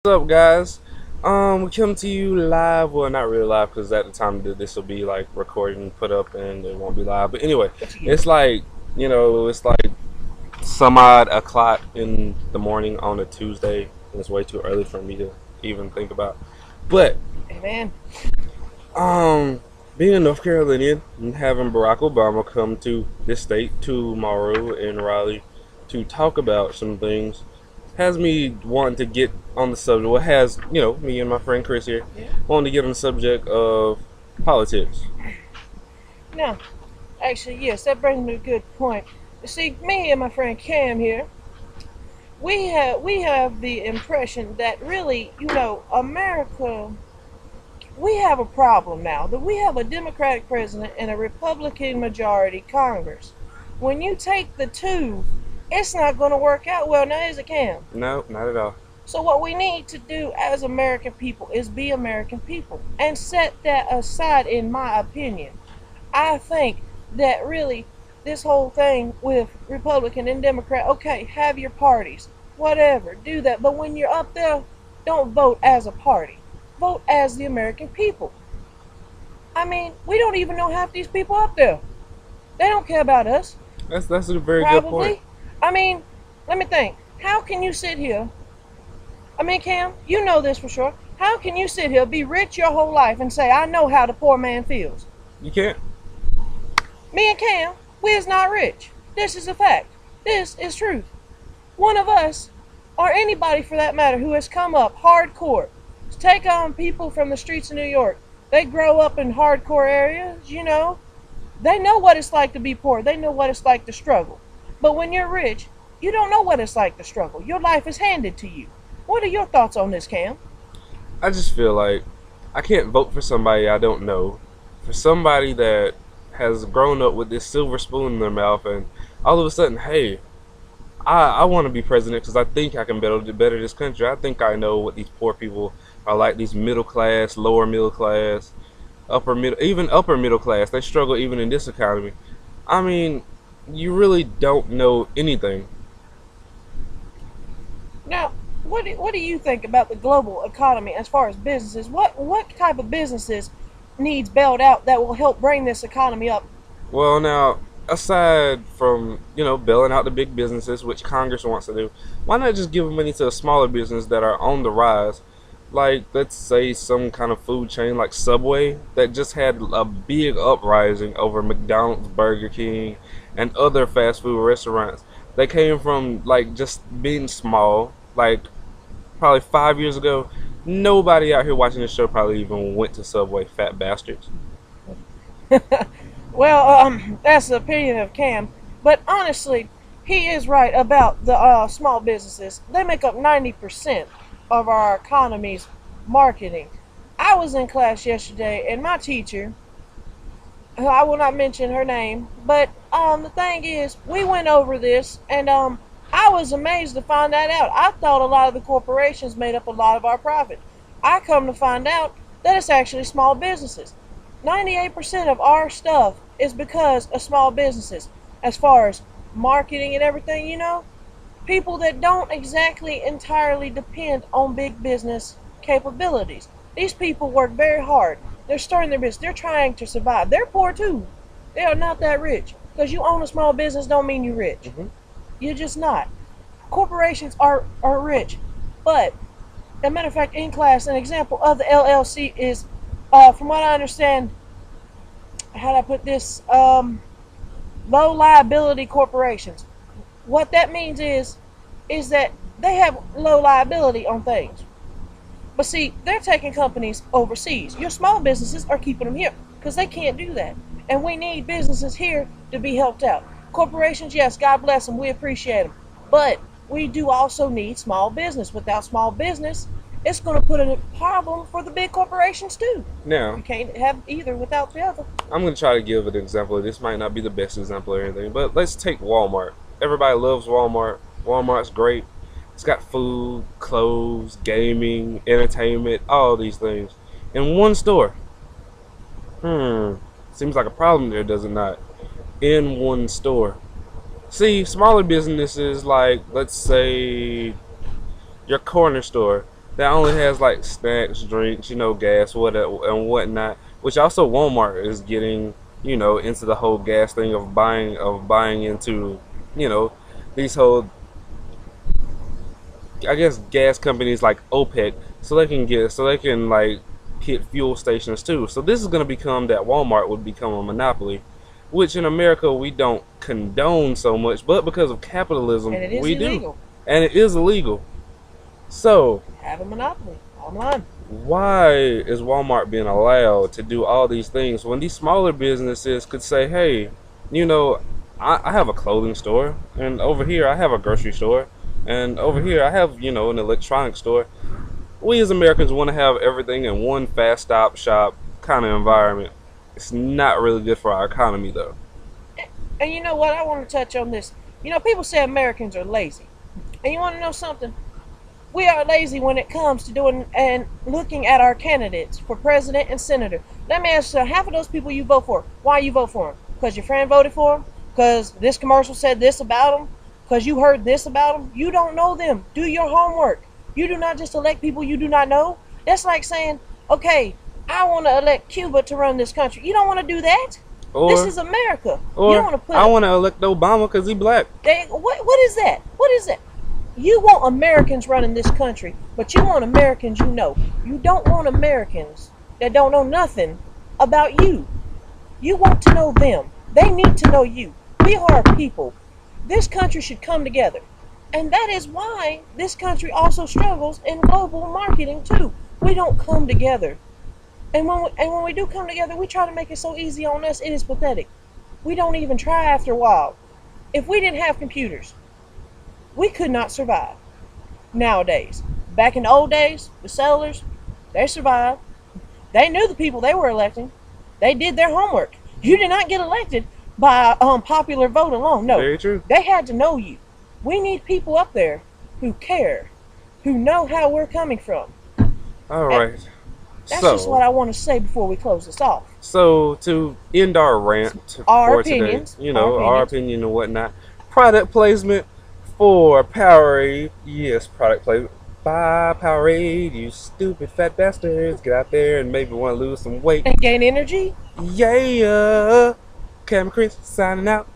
What's up, guys? We come to you live. Well, not really live because at the time that this will be like recording, put up, and it won't be live. But anyway, it's like it's like some odd o'clock in the morning on a Tuesday, and it's way too early for me to even think about. But Hey man, um, being a North Carolinian and having Barack Obama come to this state tomorrow in Raleigh to talk about some things has me wanting to get on the subject. What has me and my friend Chris here yeah. wanting to get on the subject of politics. No, actually, yes, that brings me to a good point. You see, me and my friend Cam here, we have the impression that really, America, we have a problem now. That we have a Democratic president and a Republican majority Congress. When you take the two, it's not going to work out well. Now, is it, Cam? No, not at all. So what we need to do as American people is be American people and set that aside, in my opinion. I think that really this whole thing with Republican and Democrat, okay, have your parties, whatever, do that. But when you're up there, don't vote as a party. Vote as the American people. I mean, we don't even know half these people up there. They don't care about us, That's a very good point. probably. I mean, let me think. How can you sit here? I mean, Cam, you know this for sure. How can you sit here, be rich your whole life, and say, I know how the poor man feels? You can't. Me and Cam, we is not rich. This is a fact. This is truth. One of us, or anybody for that matter, who has come up hardcore to take on people from the streets of New York. They grow up in hardcore areas. They know what it's like to be poor. They know what it's like to struggle. But when you're rich, you don't know what it's like to struggle. Your life is handed to you. What are your thoughts on this, Cam? I just feel like I can't vote for somebody I don't know, for somebody that has grown up with this silver spoon in their mouth, and all of a sudden, hey, I want to be president because I think I can better this country. I think I know what these poor people are like. These middle class, lower middle class, upper middle, even upper middle class. They struggle even in this economy. I mean, you really don't know anything. Now, what do you think about the global economy as far as businesses? What type of businesses needs bailed out that will help bring this economy up? Well, now, aside from, bailing out the big businesses, which Congress wants to do, why not just give money to a smaller business that are on the rise? Like, let's say some kind of food chain like Subway that just had a big uprising over McDonald's, Burger King, and other fast food restaurants. They came from, like, just being small, like, probably 5 years ago. Nobody out here watching this show probably even went to Subway, fat bastards. Well, that's the opinion of Cam, but honestly, he is right about the small businesses. They make up 90% of our economy's marketing. I was in class yesterday, and my teacher, who I will not mention her name, but the thing is, we went over this, and I was amazed to find that out. I thought a lot of the corporations made up a lot of our profit. I come to find out that it's actually small businesses. 98% of our stuff is because of small businesses. As far as marketing and everything. People that don't exactly entirely depend on big business capabilities. These people work very hard. They're starting their business. They're trying to survive. They're poor too. They are not that rich. Because you own a small business don't mean you're rich. Hmm. You're just not. Corporations are rich. But, as a matter of fact, in class, an example of the LLC is, from what I understand, how do I put this? Low liability corporations. What that means is that they have low liability on things. But see, they're taking companies overseas. Your small businesses are keeping them here because they can't do that. And we need businesses here to be helped out. Corporations, yes, God bless them. We appreciate them. But we do also need small business. Without small business, it's going to put a problem for the big corporations too. Now, You can't have either without the other. I'm going to try to give an example. This might not be the best example or anything, but let's take Walmart. Everybody loves Walmart. Walmart's great. It's got food, clothes, gaming, entertainment, all these things in one store. Seems like a problem there, does it not? In one store. See, smaller businesses like, let's say, your corner store. that only has like snacks, drinks, gas, what and whatnot. Which also Walmart is getting, into the whole gas thing of buying into, you know, these whole, I guess, gas companies like OPEC, so they can like hit fuel stations too. So this is going to become that Walmart would become a monopoly, which in America we don't condone so much, but because of capitalism And it is we do, illegal. and it is illegal. So Have a monopoly online. why is Walmart being allowed to do all these things when these smaller businesses could say, hey, you know, I have a clothing store, and over here I have a grocery store, and over here I have, an electronics store. We as Americans want to have everything in one fast stop shop kind of environment. It's not really good for our economy, though. And you know what? I want to touch on this. People say Americans are lazy. And you want to know something? We are lazy when it comes to doing and looking at our candidates for president and senator. Let me ask you, half of those people you vote for, why you vote for them? Because your friend voted for them? Because this commercial said this about them? Because you heard this about them? You don't know them. Do your homework. You do not just elect people you do not know. That's like saying, okay, I want to elect Cuba to run this country. You don't want to do that. This Or, is America. You don't or want to put I want to elect Obama because he black. what is that? What is that? You want Americans running this country, but you want Americans you know. You don't want Americans that don't know nothing about you. You want to know them. They need to know you. We are a people. This country should come together. And that is why this country also struggles in global marketing too. We don't come together. And when we do come together, we try to make it so easy on us, it is pathetic. We don't even try after a while. If we didn't have computers, we could not survive nowadays. Back in the old days, the settlers, they survived. They knew the people they were electing. They did their homework. You did not get elected by popular vote alone. No, Very true. they had to know you. We need people up there who care, who know how we're coming from. All right. That's So, just what I want to say before we close this off. So to end our rant Our for opinions. today, Our our opinions. opinion and whatnot. Product placement for Powerade. Yes, product placement by Powerade. You stupid fat bastards, get out there and maybe want to lose some weight. And gain energy. Yeah. Cam Chris signing out.